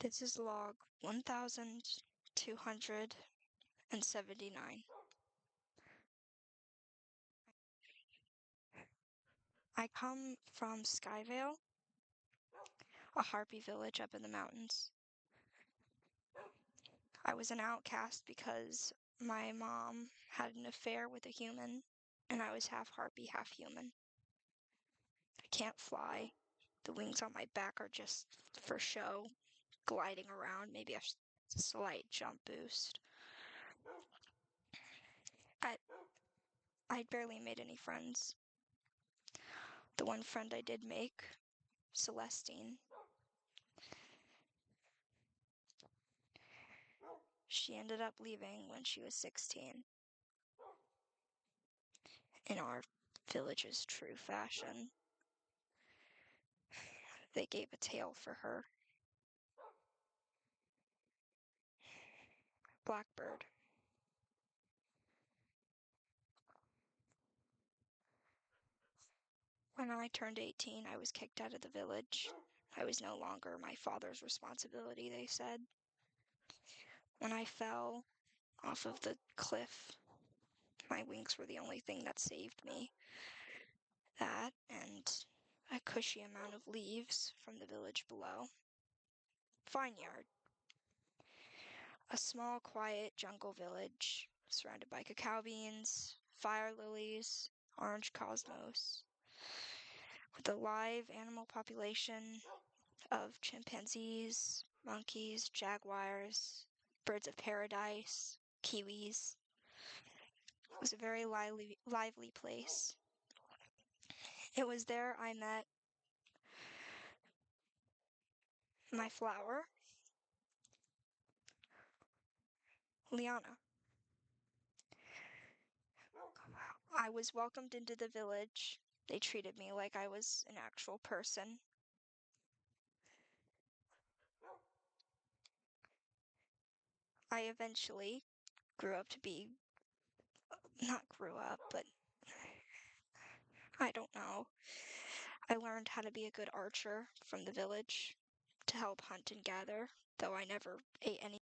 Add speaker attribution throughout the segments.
Speaker 1: This is log 1279. I come from Skyvale, a harpy village up in the mountains. I was an outcast because my mom had an affair with a human, and I was half harpy, half human. I can't fly. The wings on my back are just for show, gliding around, maybe a slight jump boost. I'd barely made any friends. The one friend I did make, Celestine, she ended up leaving when she was 16. In our village's true fashion, they gave a tail for her. Blackbird. When I turned 18, I was kicked out of the village. I was no longer my father's responsibility, they said. When I fell off of the cliff, my wings were the only thing that saved me. That and a cushy amount of leaves from the village below. Vineyard. A small, quiet jungle village surrounded by cacao beans, fire lilies, orange cosmos, with a live animal population of chimpanzees, monkeys, jaguars, birds of paradise, kiwis. It was a very lively place. It was there I met my flower, Liana. I was welcomed into the village. They treated me like I was an actual person. I eventually grew up to be, not grew up, but I don't know. I learned how to be a good archer from the village to help hunt and gather, though I never ate any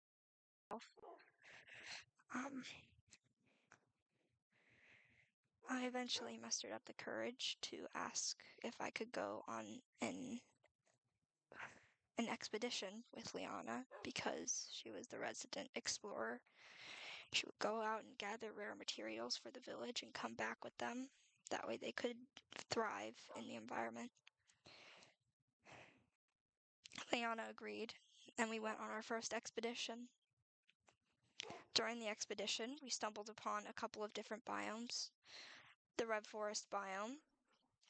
Speaker 1: myself. I eventually mustered up the courage to ask if I could go on an expedition with Liana because she was the resident explorer. She would go out and gather rare materials for the village and come back with them. That way they could thrive in the environment. Liana agreed, and we went on our first expedition. During the expedition, we stumbled upon a couple of different biomes. The red forest biome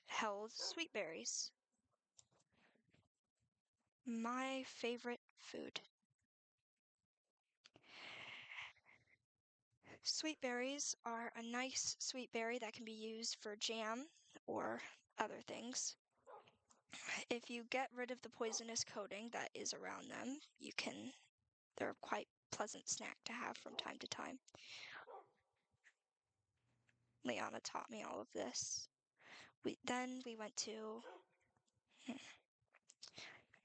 Speaker 1: held sweet berries. My favorite food. Sweet berries are a nice sweet berry that can be used for jam or other things. If you get rid of the poisonous coating that is around them, they're a quite pleasant snack to have from time to time. Liana taught me all of this. Then we went to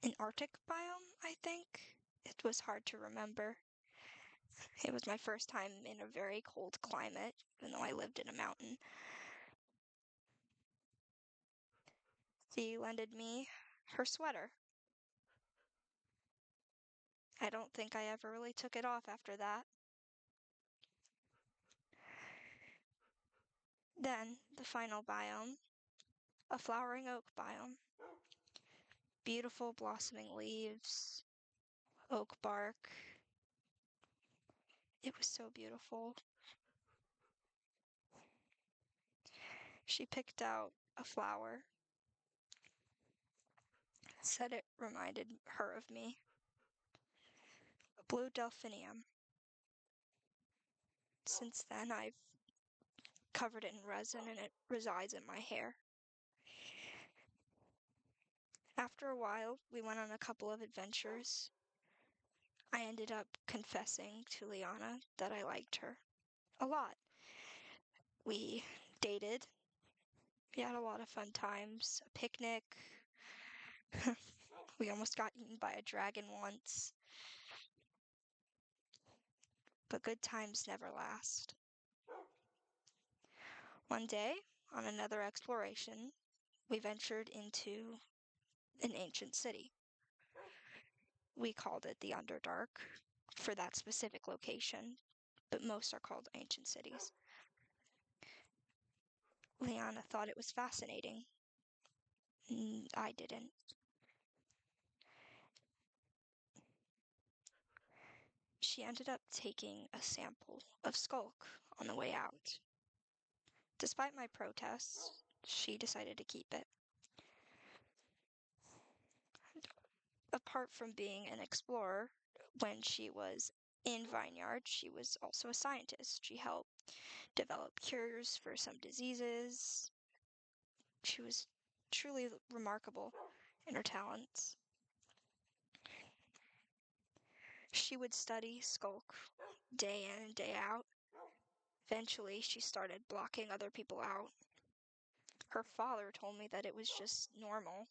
Speaker 1: an Arctic biome, I think. It was hard to remember. It was my first time in a very cold climate, even though I lived in a mountain. She lended me her sweater. I don't think I ever really took it off after that. Then, the final biome, a flowering oak biome. Beautiful blossoming leaves, oak bark. It was so beautiful. She picked out a flower, said it reminded her of me. A blue delphinium. Since then, I've covered it in resin and it resides in my hair. After a while, we went on a couple of adventures. I ended up confessing to Liana that I liked her a lot. We dated. We had a lot of fun times, a picnic. We almost got eaten by a dragon once, but good times never last. One day, on another exploration, we ventured into an ancient city. We called it the Underdark for that specific location, but most are called ancient cities. Liana thought it was fascinating. I didn't. She ended up taking a sample of Skulk on the way out. Despite my protests, she decided to keep it. Apart from being an explorer, when she was in Vineyard, she was also a scientist. She helped develop cures for some diseases. She was truly remarkable in her talents. She would study Skulk day in and day out. Eventually, she started blocking other people out. Her father told me that it was just normal.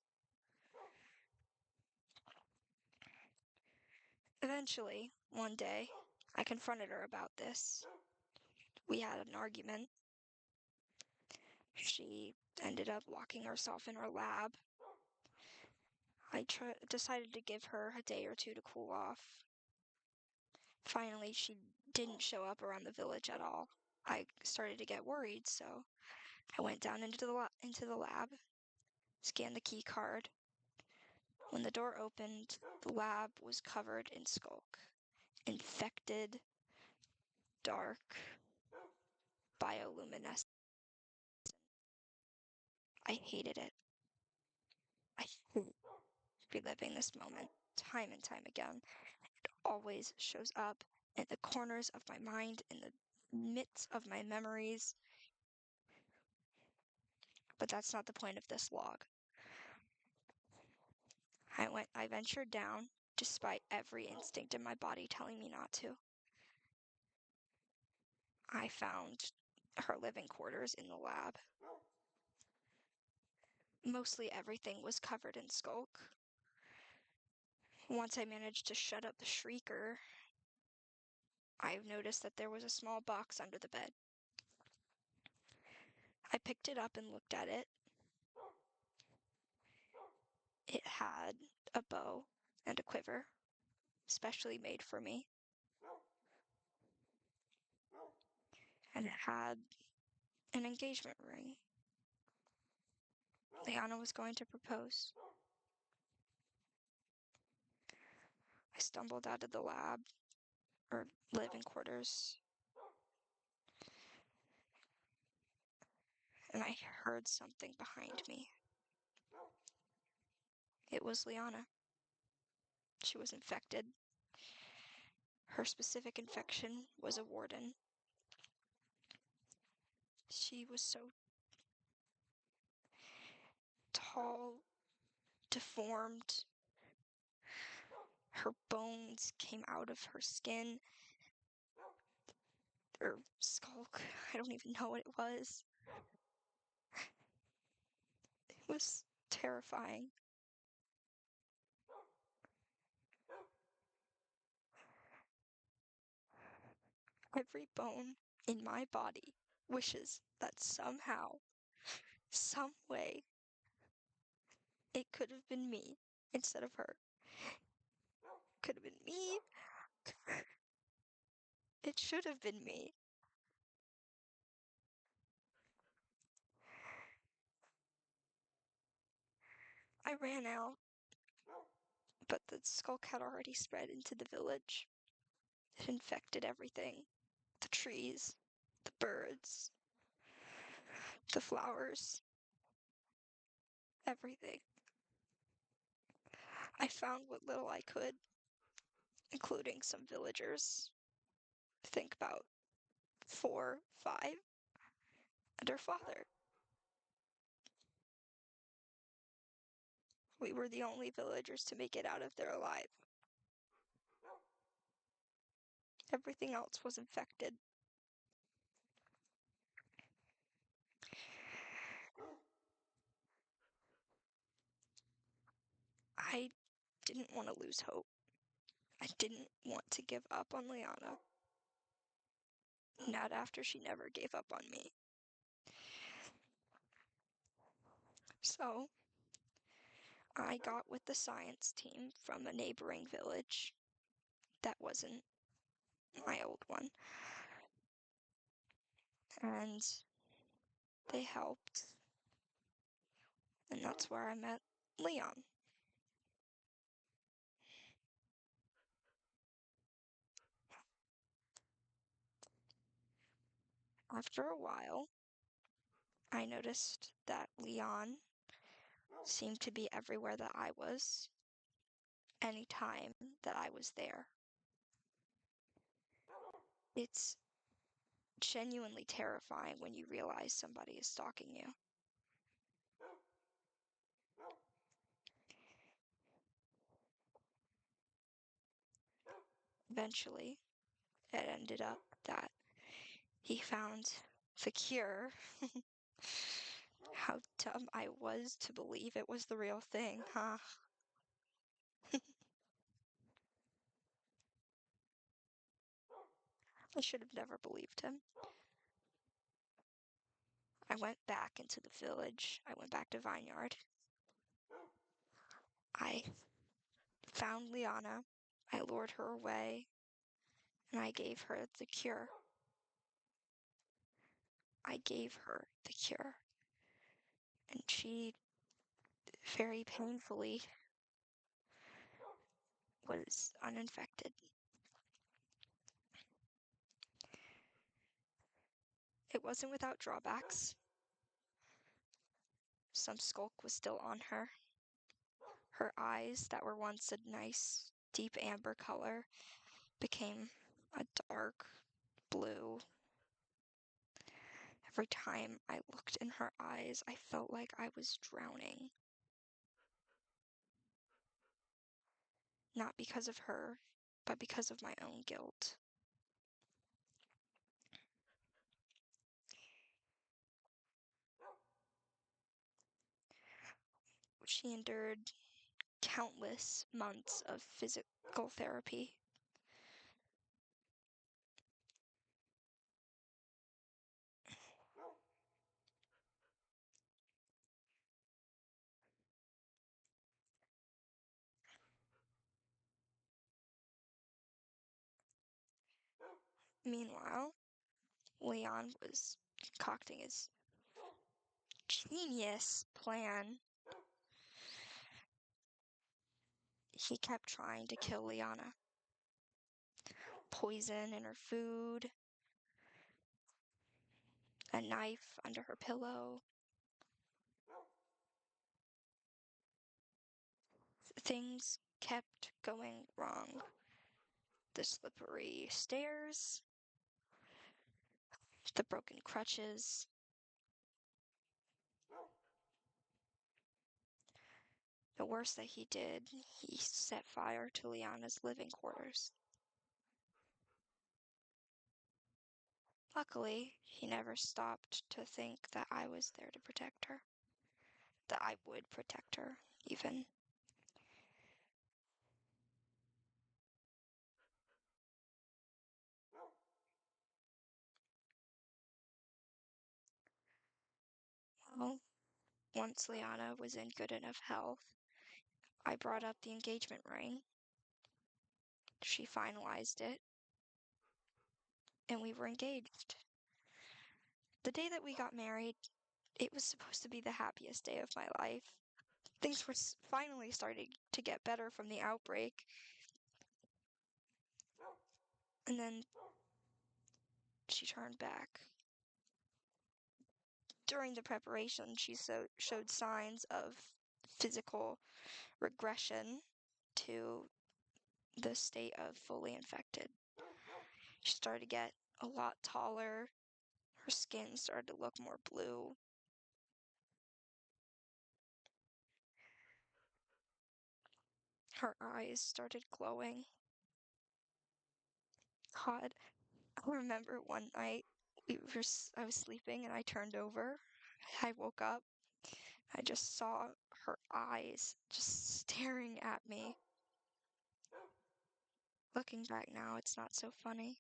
Speaker 1: Eventually, one day, I confronted her about this. We had an argument. She ended up locking herself in her lab. I decided to give her a day or two to cool off. Finally, she didn't show up around the village at all. I started to get worried, so I went down into the lab, scanned the key card. When the door opened, the lab was covered in Skulk. Infected, dark, bioluminescent. I hated it. I hate reliving this moment time and time again. It always shows up in the corners of my mind, in the midst of my memories. But that's not the point of this log. I ventured down, despite every instinct in my body telling me not to. I found her living quarters in the lab. Mostly everything was covered in Skulk. Once I managed to shut up the shrieker, I noticed that there was a small box under the bed. I picked it up and looked at it. It had a bow and a quiver, specially made for me. And it had an engagement ring. Liana was going to propose. I stumbled out of the lab, or living quarters, and I heard something behind me. It was Liana. She was infected. Her specific infection was a warden. She was so tall, deformed. Her bones came out of her skin. Or Skulk. I don't even know what it was. It was terrifying. Every bone in my body wishes that somehow, some way, it could have been me instead of her. Could have been me. It should have been me. I ran out, but the Skulk had already spread into the village. It infected everything. The trees, the birds, the flowers, everything. I found what little I could, including some villagers. Think about 4, 5, and her father. We were the only villagers to make it out of there alive. Everything else was infected. I didn't want to lose hope. I didn't want to give up on Liana. Not after she never gave up on me. So, I got with the science team from a neighboring village that wasn't my old one. And they helped. And that's where I met Leon. After a while, I noticed that Leon seemed to be everywhere that I was, anytime that I was there. It's genuinely terrifying when you realize somebody is stalking you. Eventually, it ended up that he found the cure. How dumb I was to believe it was the real thing, huh? I should have never believed him. I went back into the village. I went back to Vineyard. I found Liana. I lured her away, and I gave her the cure. I gave her the cure. And she, very painfully, was uninfected. It wasn't without drawbacks. Some skulk was still on her. Her eyes, that were once a nice, deep amber color, became a dark blue. Every time I looked in her eyes, I felt like I was drowning. Not because of her, but because of my own guilt. She endured countless months of physical therapy. Meanwhile, Leon was concocting his genius plan. He kept trying to kill Liana. Poison in her food, a knife under her pillow. Things kept going wrong. The slippery stairs, the broken crutches. The worst that he did, he set fire to Liana's living quarters. Luckily, he never stopped to think that I was there to protect her. That I would protect her, even. Well, once Liana was in good enough health, I brought up the engagement ring. She finalized it, and we were engaged. The day that we got married, it was supposed to be the happiest day of my life. Things were finally starting to get better from the outbreak. And then she turned back. During the preparation, she showed signs of physical regression to the state of fully infected. She started to get a lot taller. Her skin started to look more blue. Her eyes started glowing. God, I remember one night I was sleeping and I turned over. I woke up. I just saw her eyes just staring at me. Looking back now, it's not so funny.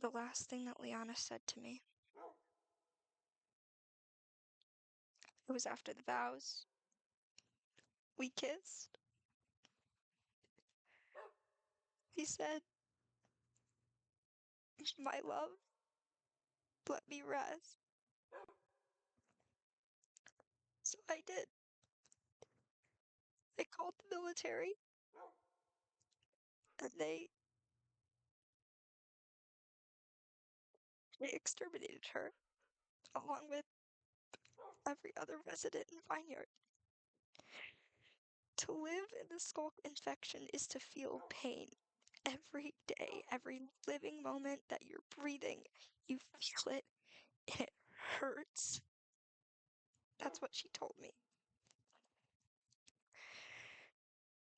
Speaker 1: The last thing that Liana said to me, it was after the vows. We kissed. He said, "My love, let me rest." So I did. I called the military and they exterminated her along with every other resident in Vineyard. To live in the skull infection is to feel pain every day, every living moment that you're breathing. You feel it and it hurts. That's what she told me.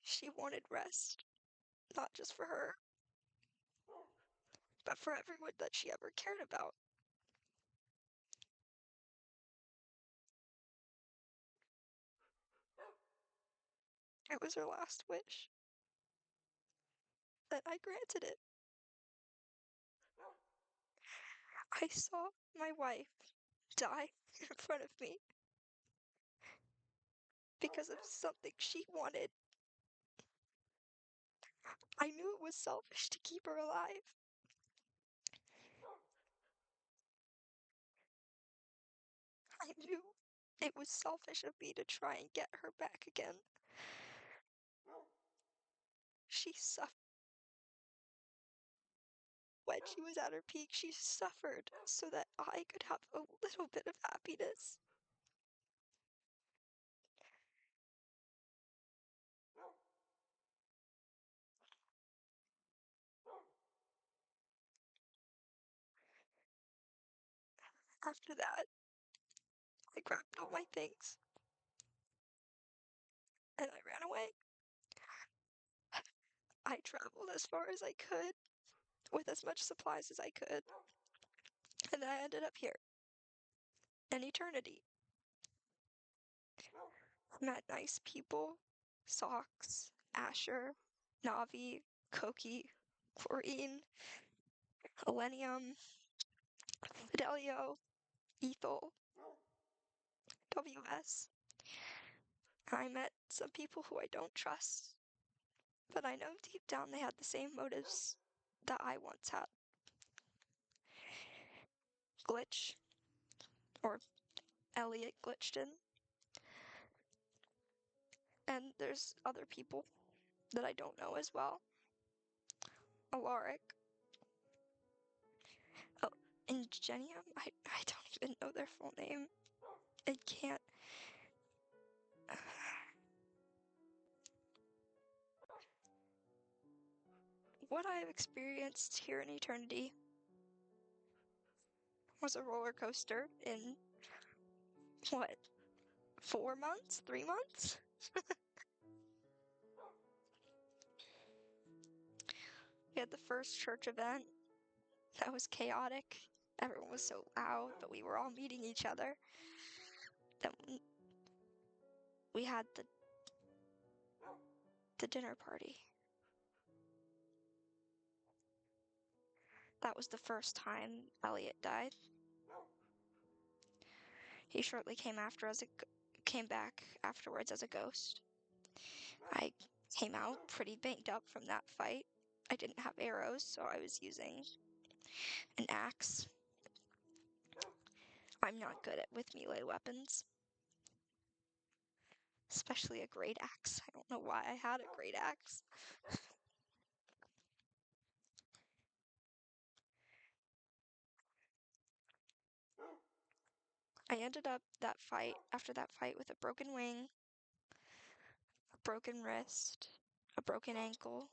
Speaker 1: She wanted rest, not just for her, but for everyone that she ever cared about. It was her last wish, and I granted it. I saw my wife die in front of me because of something she wanted. I knew it was selfish to keep her alive. I knew it was selfish of me to try and get her back again. She suffered. When she was at her peak, she suffered so that I could have a little bit of happiness. After that, I grabbed all my things and I ran away. I traveled as far as I could with as much supplies as I could, and I ended up here in eternity. Met nice people, Socks, Asher, Navi, Koki, Chlorine, Elenium, Fidelio, Ethel, WS. I met some people who I don't trust, but I know deep down they had the same motives that I once had. Glitch, or Elliot glitched in, and there's other people that I don't know as well. Alaric. Oh, and Genium? I don't even know their full name. I can't. What I have experienced here in eternity was a roller coaster in, what, 4 months? 3 months? We had the first church event. That was chaotic. Everyone was so loud, but we were all meeting each other. Then we had the dinner party. That was the first time Elliot died. He shortly came back afterwards as a ghost. I came out pretty banged up from that fight. I didn't have arrows, so I was using an axe. I'm not good with melee weapons, especially a great axe. I don't know why I had a great axe. I ended up after that fight with a broken wing, a broken wrist, a broken ankle,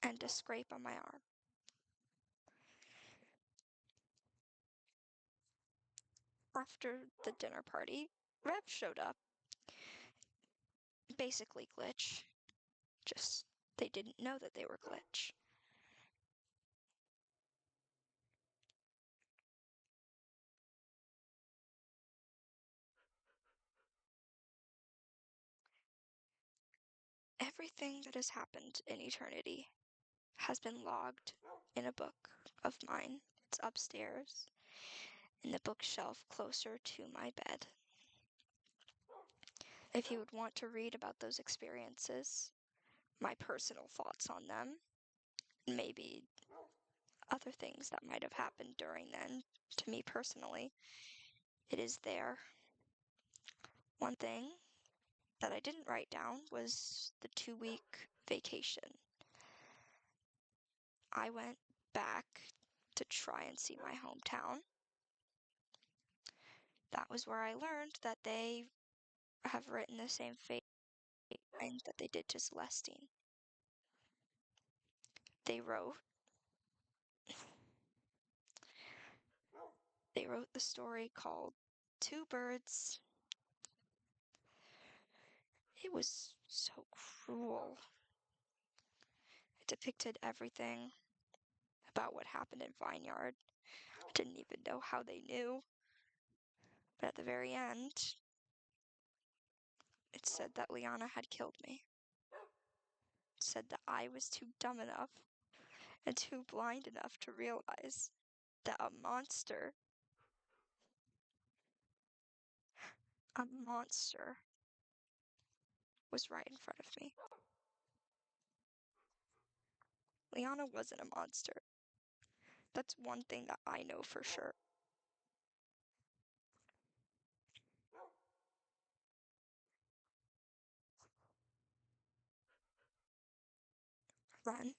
Speaker 1: and a scrape on my arm. After the dinner party, Rev showed up. Basically Glitch. Just they didn't know that they were Glitch. Everything that has happened in eternity has been logged in a book of mine. It's upstairs in the bookshelf closer to my bed. If you would want to read about those experiences, my personal thoughts on them, maybe other things that might have happened during then to me personally, it is there. One thing that I didn't write down was the 2-week vacation. I went back to try and see my hometown. That was where I learned that they have written the same fate that they did to Celestine. They wrote the story called Two Birds. It was so cruel. It depicted everything about what happened in Vineyard. I didn't even know how they knew. But at the very end, it said that Liana had killed me. It said that I was too dumb enough and too blind enough to realize that a monster was right in front of me. Liana wasn't a monster. That's one thing that I know for sure. Then,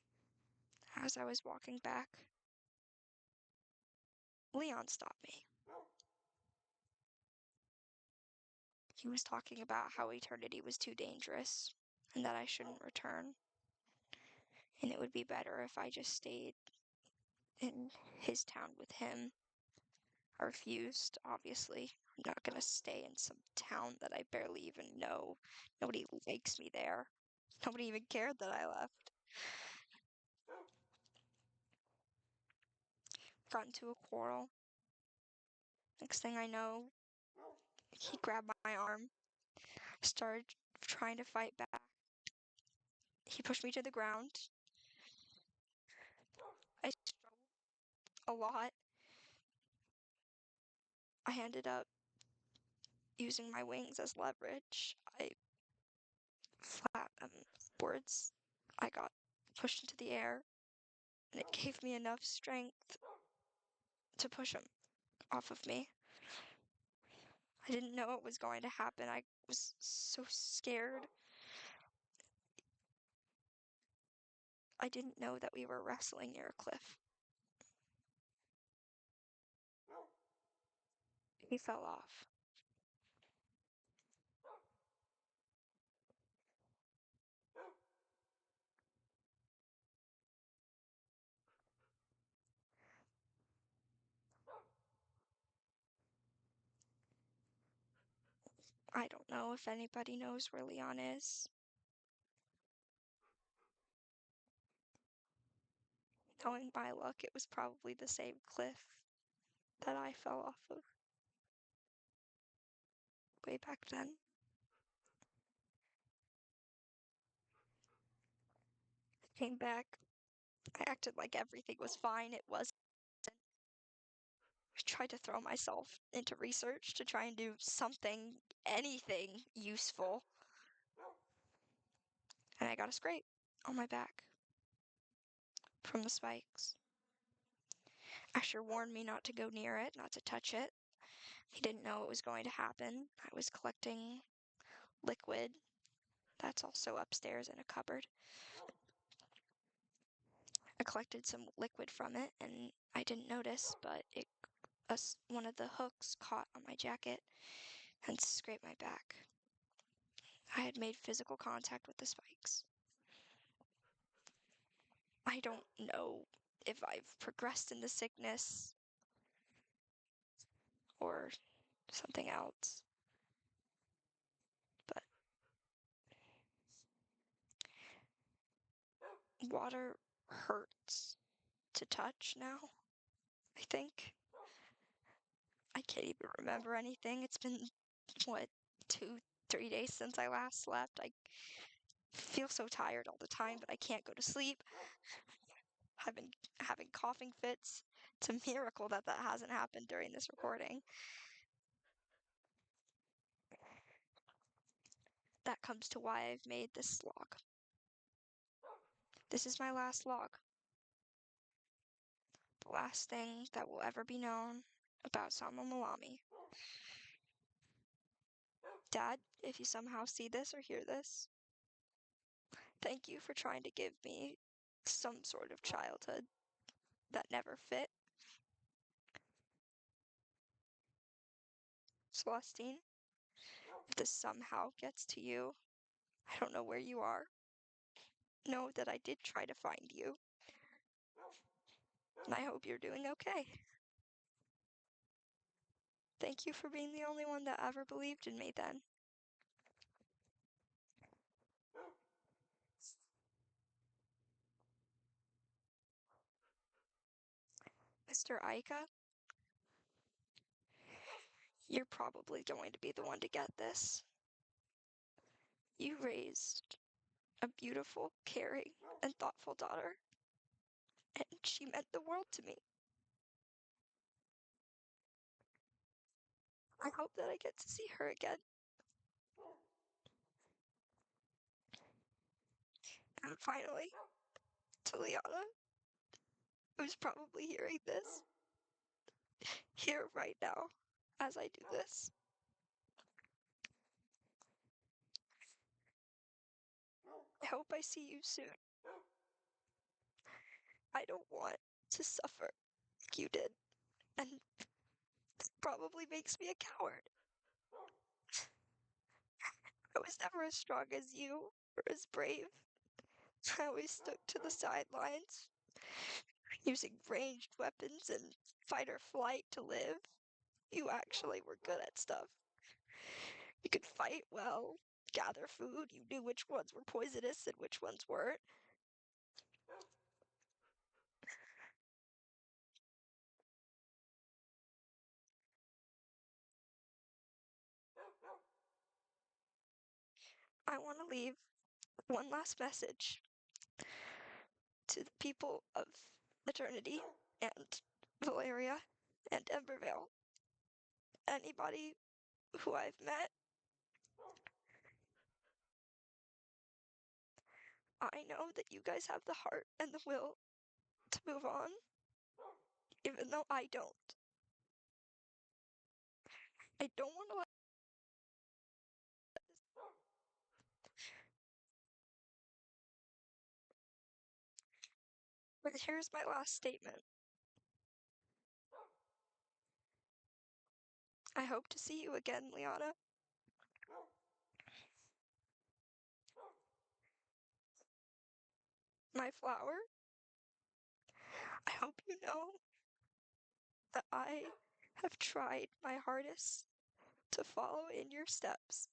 Speaker 1: as I was walking back, Leon stopped me. He was talking about how eternity was too dangerous and that I shouldn't return. And it would be better if I just stayed in his town with him. I refused, obviously. I'm not gonna stay in some town that I barely even know. Nobody likes me there. Nobody even cared that I left. Got into a quarrel. Next thing I know, he grabbed my arm, started trying to fight back. He pushed me to the ground. I struggled a lot. I ended up using my wings as leverage. I flat upwards. I got pushed into the air, and it gave me enough strength to push him off of me. I didn't know what was going to happen. I was so scared. I didn't know that we were wrestling near a cliff. He fell off. I don't know if anybody knows where Leon is. Knowing my luck, it was probably the same cliff that I fell off of way back then. I came back. I acted like everything was fine. It wasn't. I tried to throw myself into research to try and do something, anything useful. And I got a scrape on my back from the spikes. Asher warned me not to go near it, not to touch it. He didn't know what was going to happen. I was collecting liquid. That's also upstairs in a cupboard. I collected some liquid from it, and I didn't notice, but one of the hooks caught on my jacket and scraped my back. I had made physical contact with the spikes. I don't know if I've progressed in the sickness or something else, but water hurts to touch now, I think. I can't even remember anything. It's been, what, 2, 3 days since I last slept. feel so tired all the time, but I can't go to sleep. I've been having coughing fits. It's a miracle that that hasn't happened during this recording. That comes to why I've made this log. This is my last log. The last thing that will ever be known about Sama Malami. Dad, if you somehow see this or hear this, thank you for trying to give me some sort of childhood that never fit. Celestine, if this somehow gets to you, I don't know where you are. Know that I did try to find you. And I hope you're doing okay. Thank you for being the only one that ever believed in me then. Mr. Aika, you're probably going to be the one to get this. You raised a beautiful, caring, and thoughtful daughter, and she meant the world to me. I hope that I get to see her again. And finally, to Liana, who's probably hearing this, here right now, as I do this. I hope I see you soon. I don't want to suffer like you did, and it probably makes me a coward. I was never as strong as you or as brave. I always stuck to the sidelines, using ranged weapons and fight or flight to live. You actually were good at stuff. You could fight well, gather food, you knew which ones were poisonous and which ones weren't. I want to leave one last message to the people of Eternity and Valeria and Embervale. Anybody who I've met, I know that you guys have the heart and the will to move on, even though I don't. I don't want to let but here's my last statement. I hope to see you again, Liana. My flower, I hope you know that I have tried my hardest to follow in your steps,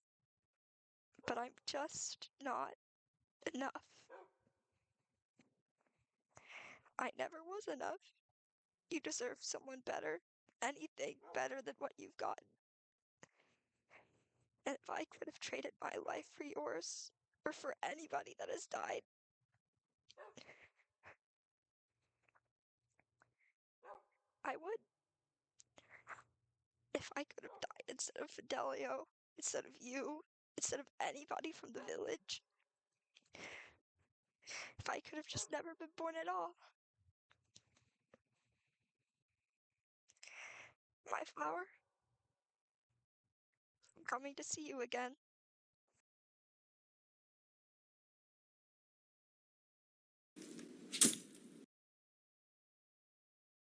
Speaker 1: but I'm just not enough. I never was enough. You deserve someone better, anything better than what you've gotten. And if I could have traded my life for yours, or for anybody that has died, I would. If I could have died instead of Fidelio, instead of you, instead of anybody from the village, if I could have just never been born at all. My flower, I'm coming to see you again.